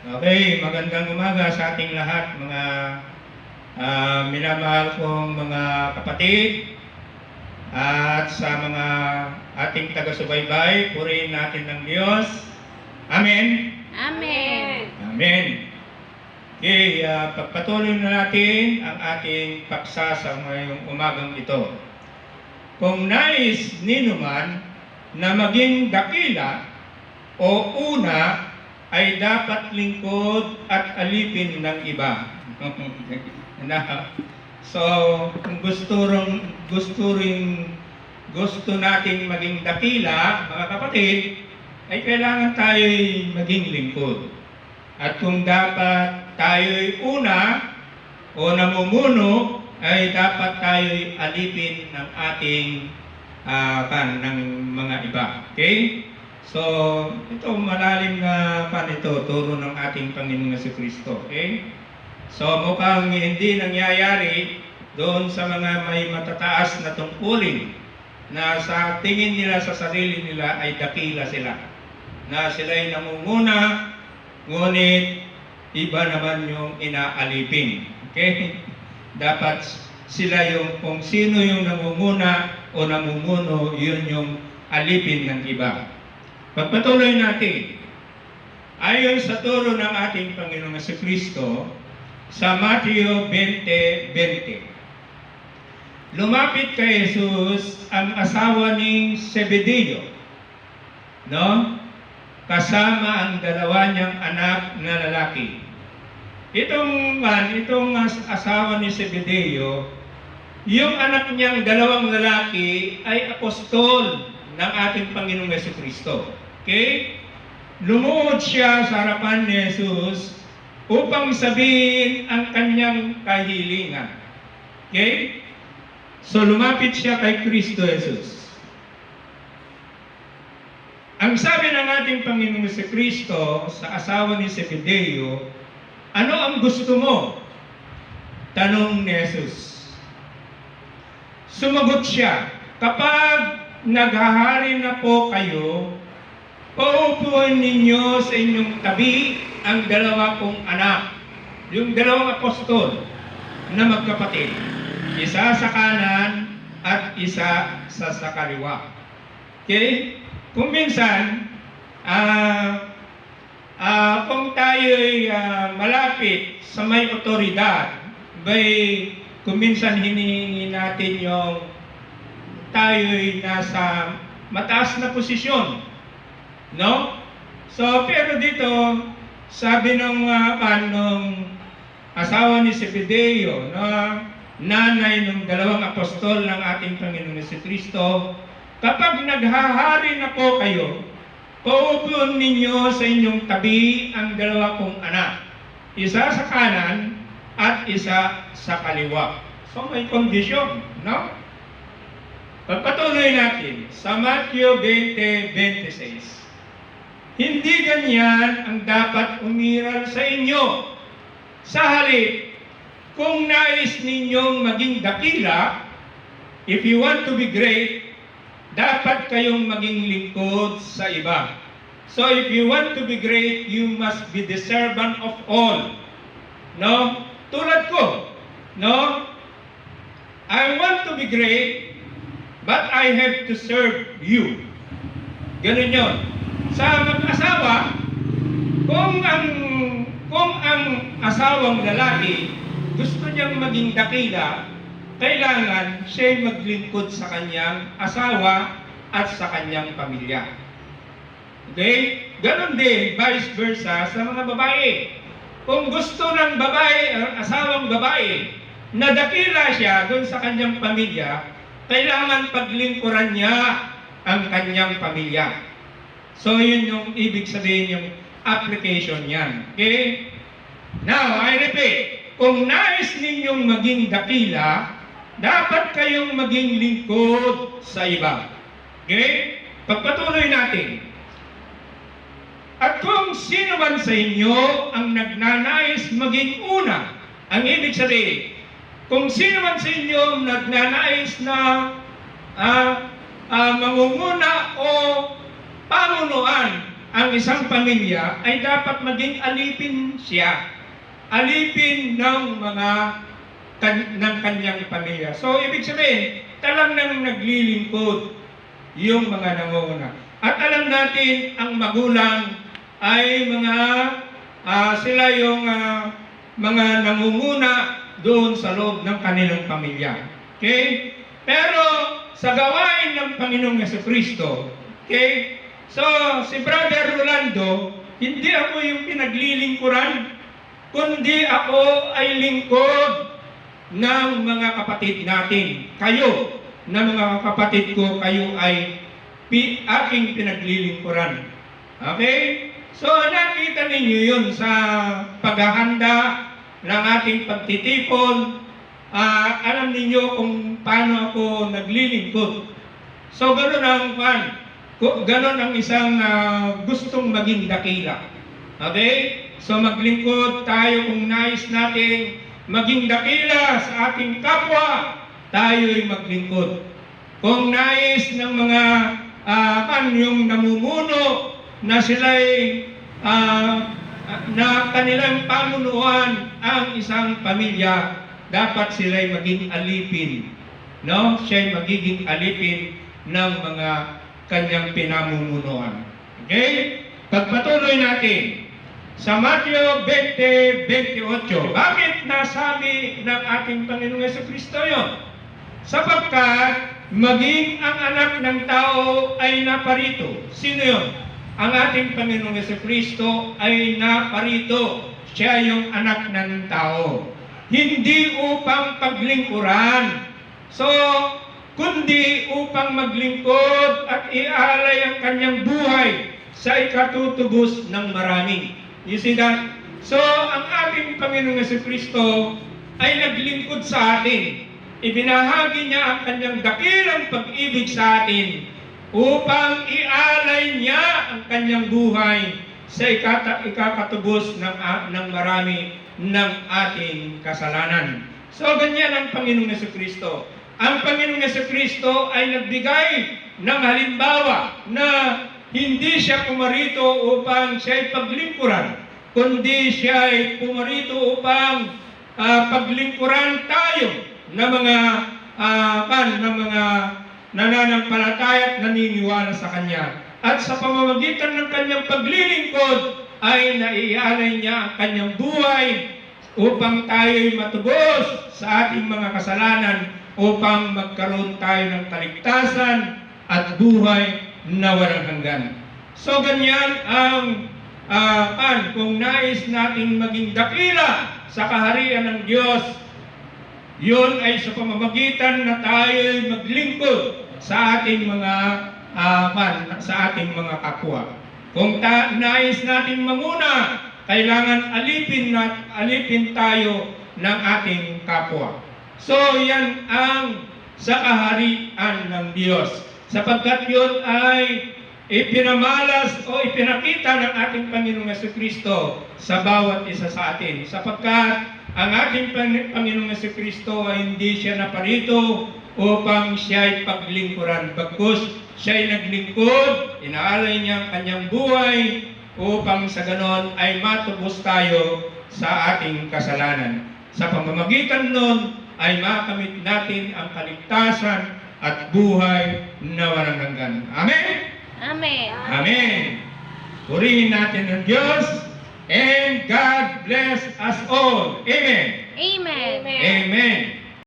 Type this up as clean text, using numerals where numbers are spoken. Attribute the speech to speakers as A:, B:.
A: Okay, magandang umaga sa ating lahat, mga minamahal kong mga kapatid at sa mga ating taga-subaybay. Purihin natin ng Diyos. Amen?
B: Amen.
A: Amen. Okay, pagpatuloy na natin ang ating paksa sa ngayong umagang ito. Kung nais ninuman na maging dakila o una, ay dapat lingkod at alipin ng iba. So, kung gusto nating maging dakila, mga kapatid, ay kailangan tayo'y maging lingkod. At kung dapat tayo'y una o namumuno, ay dapat tayo'y alipin ng ating ng mga iba. Okay? So, ito malalim na turo ng ating Panginoong Jesucristo. Okay? So, mukhang hindi nangyayari doon sa mga may matataas na tungkulin na sa tingin nila sa sarili nila ay dakila sila. Na sila'y namumuna, ngunit iba naman yung inaalipin. Okay? Dapat sila yung kung sino yung namumuna o namumuno, yun yung alipin ng iba. Pagpatuloy natin, ayon sa turo ng ating Panginoong Jesucristo sa Mateo 20:20. Lumapit kay Jesus ang asawa ni Zebedeo, kasama ang dalawa niyang anak na lalaki. Itong asawa ni Zebedeo, yung anak niyang dalawang lalaki ay apostol ng ating Panginoong Jesucristo. Okay? Lumuhod siya sa harapan ni Jesus upang sabihin ang kanyang kahilingan. Okay? So lumapit siya kay Kristo Jesus. Ang sabi ng ating Panginoong Jesucristo sa asawa ni Zebedeo, ano ang gusto mo? Tanong ni Jesus. Sumagot siya, kapag naghahari na po kayo, paupuin ninyo sa inyong tabi ang dalawa kong anak, yung dalawang apostol na magkapatid, isa sa kanan at isa sa kaliwa. Okay? Kung minsan, kung tayo'y malapit sa may otoridad, kung minsan hinihingi natin yung tayo'y nasa mataas na posisyon. No? So, pero dito, sabi ng asawa ni Zebedeo, nanay ng dalawang apostol ng ating Panginoon Jesucristo, kapag naghahari na po kayo, paupuin ninyo sa inyong tabi ang dalawa kong anak, isa sa kanan at isa sa kaliwa. So, may kondisyon, no? Pagpatuloy natin sa Matthew 20:26. Hindi ganyan ang dapat umiral sa inyo. Sa halip, kung nais ninyong maging dakila, if you want to be great, dapat kayong maging lingkod sa iba. So if you want to be great, you must be the servant of all. No? Tulad ko, no? I want to be great, but I have to serve you. Ganun yun. Sa mag-asawa, kung ang asawang lalaki gusto niyang maging dakila, kailangan siya'y maglingkod sa kanyang asawa at sa kanyang pamilya. Okay? Ganon din, vice versa sa mga babae. Kung gusto ng asawang babae, na dakila siya doon sa kanyang pamilya, kailangan paglingkuran niya ang kanyang pamilya. So, yun yung ibig sabihin yung application yan. Okay? Now, I repeat, kung nais ninyong maging dakila, dapat kayong maging lingkod sa iba. Okay? Pagpatuloy natin. At kung sino man sa inyo ang nagnanais maging una, ang ibig sabihin, kung sino man sa inyo nagnanais na mangunguna o pamunuan ang isang pamilya ay dapat maging alipin siya. Alipin ng ng kanyang pamilya. So, ibig sabihin, talagang naglilingkod yung mga nangunguna. At alam natin, ang magulang ay sila yung mga nangunguna doon sa loob ng kanilang pamilya. Okay? Pero sa gawain ng Panginoong Jesucristo, okay? So, si Brother Rolando, hindi ako yung pinaglilingkuran, kundi ako ay lingkod ng mga kapatid natin. Kayo, na mga kapatid ko, kayo ay aking pinaglilingkuran. Okay? So, nakita ninyo yun sa paghahanda ng ating pagtitipon. Alam ninyo kung paano ako naglilingkod. So, ganun ang isang gustong maging dakila. Okay? So, maglingkod tayo kung nais natin maging dakila sa ating kapwa, tayo'y maglingkod. Kung nais ng mga yung namumuno na sila'y na kanilang pamunuan ang isang pamilya, dapat sila'y maging alipin. No? Siya'y magiging alipin ng mga kanyang pinamumunuan. Okay? Pagpatuloy natin sa Mateo 20:28. Bakit nasabi ng ating Panginoong Jesucristo yun? Sapagkat maging ang anak ng tao ay naparito. Sino yun? Ang ating Panginoong Jesucristo ay naparito. Siya yung anak ng tao. Hindi upang paglingkuran. So, kundi upang maglingkod at ialay ang kanyang buhay sa ikatutubos ng marami. You see that? So, ang ating Panginoong Jesucristo ay naglingkod sa atin. Ibinahagi niya ang kanyang dakilang pag-ibig sa atin upang ialay niya ang kanyang buhay sa ikakatubos ng marami ng ating kasalanan. So, ganyan ang Panginoong Jesucristo. Ang Panginoong Jesucristo ay nagbigay ng halimbawa na hindi siya pumarito upang siya'y paglingkuran, kundi siya'y pumarito upang paglingkuran tayo na mga nananampalataya at naniniwala sa Kanya. At sa pamamagitan ng Kanyang paglilingkod ay naialay niya ang Kanyang buhay upang tayo'y matubos sa ating mga kasalanan, upang magkaroon tayo ng kaligtasan at buhay na walang hanggan. So ganyan ang kung nais nating maging dakila sa kaharian ng Diyos, yun ay sa pamamagitan na tayo'y maglingkod sa ating mga kapwa. Kung nais nating manguna, kailangan alipin tayo ng ating kapwa. So yan ang sa kaharian ng Diyos. Sapagkat yun ay ipinamalas o ipinakita ng ating Panginoong Jesucristo sa bawat isa sa atin. Sapagkat ang ating Panginoong Jesucristo ay hindi siya naparito upang siya'y paglingkuran. Bagkus siya'y naglingkod, inaalay niya ang kanyang buhay upang sa ganon ay matubos tayo sa ating kasalanan. Sa pamamagitan nun ay makamit natin ang kaligtasan at buhay na walang hanggan. Amen?
B: Amen.
A: Amen. Purihin natin ang Diyos, and God bless us all. Amen.
B: Amen.